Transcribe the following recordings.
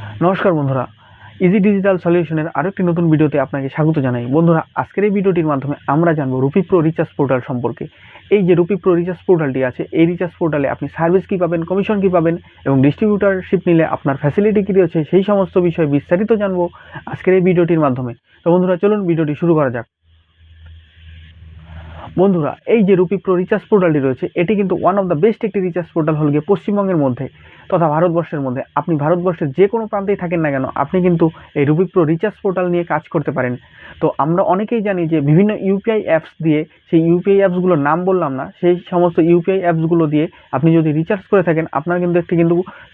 নমস্কার বন্ধুরা, easy digital সলিউশনের আরও একটি নতুন ভিডিওতে আপনাকে স্বাগত জানাই। বন্ধুরা, আজকের এই ভিডিওটির মাধ্যমে আমরা জানবো রুপি প্রো রিচার্জ পোর্টাল সম্পর্কে। এই যে রুপি প্রো রিচার্জ পোর্টালটি আছে, এই রিচার্জ পোর্টালে আপনি সার্ভিস কী পাবেন, কমিশন কী পাবেন এবং ডিস্ট্রিবিউটারশিপ নিলে আপনার ফ্যাসিলিটি কী রয়েছে, সেই সমস্ত বিষয়ে বিস্তারিত জানবো আজকের এই ভিডিওটির মাধ্যমে। তো বন্ধুরা, চলুন ভিডিওটি শুরু করা যাক। বন্ধুরা, এই যে রুপি প্রো রিচার্জ পোর্টালটি রয়েছে, এটি কিন্তু ওয়ান অফ দ্য বেস্ট একটি রিচার্জ পোর্টাল হল গিয়ে পশ্চিমবঙ্গের মধ্যে তথা ভারতবর্ষের মধ্যে। আপনি ভারতবর্ষের যে কোনো প্রান্তেই থাকেন না কেন, আপনি কিন্তু এই রুপি প্রো রিচার্জ পোর্টাল নিয়ে কাজ করতে পারেন। তো আমরা অনেকেই জানি যে বিভিন্ন ইউপিআই অ্যাপস দিয়ে, সেই ইউপিআই অ্যাপসগুলোর নাম বললাম না, সেই সমস্ত ইউপিআই অ্যাপসগুলো দিয়ে আপনি যদি রিচার্জ করে থাকেন, আপনার কিন্তু একটি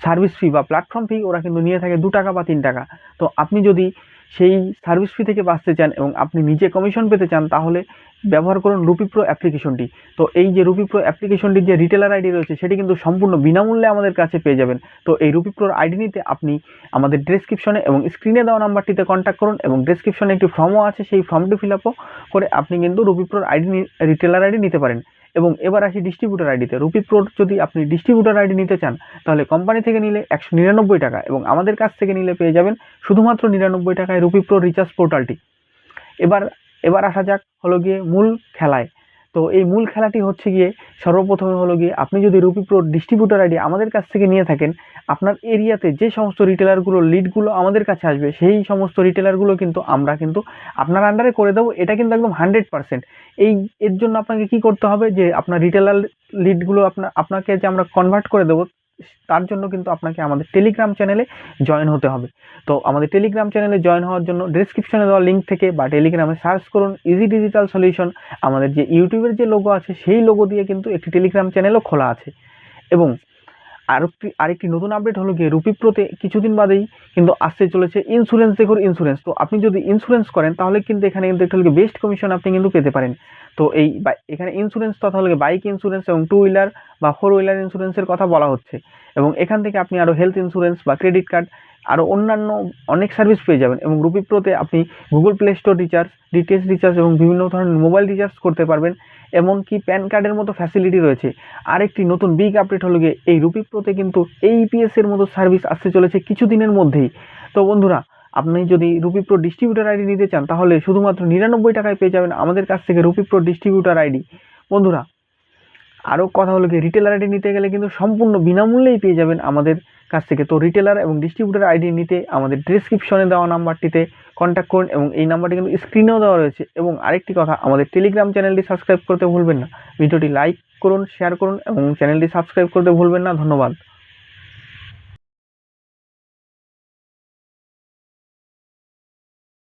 সার্ভিস ফি বা প্ল্যাটফর্ম ফি ওরা কিন্তু নিয়ে থাকে 2 টাকা বা 3 টাকা। তো আপনি যদি সেই সার্ভিস ফি থেকে বাঁচতে চান এবং আপনি নিজে কমিশন পেতে চান, তাহলে ব্যবহার করুন রুপি প্রো অ্যাপ্লিকেশনটি। তো এই যে রুপি প্রো অ্যাপ্লিকেশনটির যে রিটেলার আইডি রয়েছে, সেটি কিন্তু সম্পূর্ণ বিনামূল্যে আমাদের কাছে পেয়ে যাবেন। তো এই রুপি প্রোর আইডি নিতে আপনি আমাদের ডেসক্রিপশনে এবং স্ক্রিনে দেওয়া নাম্বারটিতে কন্ট্যাক্ট করুন, এবং ডেসক্রিপশনে একটি ফর্মও আছে, সেই ফর্মটি ফিল আপও করে আপনি কিন্তু রুপি প্রোর রিটেলার আইডি নিতে পারেন। এবং এবার আসি ডিস্ট্রিবিউটার আইডিতে। রুপি প্রোর যদি আপনি ডিস্ট্রিবিউটার আইডি নিতে চান, তাহলে কোম্পানি থেকে নিলে 199 টাকা এবং আমাদের কাছ থেকে নিলে পেয়ে যাবেন শুধুমাত্র 99 টাকায় রুপি প্রো রিচার্জ পোর্টালটি। এবার আসা যাক হলো গিয়ে মূল খেলায়। তো এই মূল খেলাটি হচ্ছে গিয়ে, সর্বপ্রথমে হলো গিয়ে, আপনি যদি রুপি প্রো ডিস্ট্রিবিউটার আইডি আমাদের কাছ থেকে নিয়ে থাকেন, আপনার এরিয়াতে যে সমস্ত রিটেলারগুলো লিডগুলো আমাদের কাছে আসবে, সেই সমস্ত রিটেলারগুলো কিন্তু আমরা কিন্তু আপনার আন্ডারে করে দেবো। এটা কিন্তু একদম 100%। এর জন্য আপনাকে কি করতে হবে, যে আপনার রিটেলার লিডগুলো আপনাকে যে আমরা কনভার্ট করে দেবো, তার জন্য কিন্তু আপনাকে আমাদের টেলিগ্রাম চ্যানেলে জয়েন হতে হবে। তো আমাদের টেলিগ্রাম চ্যানেলে জয়েন হওয়ার জন্য ডেসক্রিপশনে দেওয়া লিঙ্ক থেকে বা টেলিগ্রামে সার্চ করুন ইজি ডিজিটাল সলিউশন। আমাদের যে ইউটিউবের যে লোগো আছে, সেই লোগো দিয়ে কিন্তু একটি টেলিগ্রাম চ্যানেলও খোলা আছে। এবং আরেকটি নতুন আপডেট হলো গিয়ে, রুপি প্রোতে কিছুদিন বাদেই কিন্তু আসতে চলেছে ইন্স্যুরেন্স দেখুন ইন্স্যুরেন্স। তো আপনি যদি ইন্স্যুরেন্স করেন, তাহলে কিন্তু এখানে কিন্তু একটা বেস্ট কমিশন আপনি কিন্তু পেতে পারেন। তো এখানে ইন্স্যুরেন্স তথা হলো বাইক ইন্স্যুরেন্স এবং 2 হুইলার বা 4 হুইলার ইন্স্যুরেন্সের কথা বলা হচ্ছে। এবং এখান থেকে আপনি আরও হেলথ ইন্স্যুরেন্স বা ক্রেডিট কার্ড, আরও অন্যান্য অনেক সার্ভিস পেয়ে যাবেন। এবং রুপি প্রোতে আপনি Google play store recharge, DTH recharge এবং বিভিন্ন ধরনের মোবাইল রিচার্জ করতে পারবেন। এমনকি প্যান কার্ডের মতো ফ্যাসিলিটি রয়েছে। আরেকটি নতুন বিগ আপডেট হলো গিয়ে, এই রুপি প্রোতে কিন্তু এইপিএস এর মতো সার্ভিস আসতে চলেছে কিছুদিনের মধ্যেই। তো বন্ধুরা, আপনি যদি রুপি প্রো ডিস্ট্রিবিউটার আইডি নিতে চান, তাহলে শুধুমাত্র 99 টাকায় পেয়ে যাবেন আমাদের কাছ থেকে রুপি প্রো ডিস্ট্রিবিউটার আইডি। বন্ধুরা, আরও কথা হলো কি, রিটেলার আইডি নিতে গেলে কিন্তু সম্পূর্ণ বিনামূল্যেই পেয়ে যাবেন আমাদের কাছ থেকে। তো রিটেলার এবং ডিস্ট্রিবিউটার আইডি নিতে আমাদের ডেসক্রিপশনে দেওয়া নাম্বারটিতে কন্ট্যাক্ট করুন, এবং এই নাম্বারটি কিন্তু স্ক্রিনেও দেওয়া রয়েছে। এবং আরেকটি কথা, আমাদের টেলিগ্রাম চ্যানেলটি সাবস্ক্রাইব করতে ভুলবেন না। ভিডিওটি লাইক করুন, শেয়ার করুন এবং চ্যানেলটি সাবস্ক্রাইব করতে ভুলবেন না। ধন্যবাদ।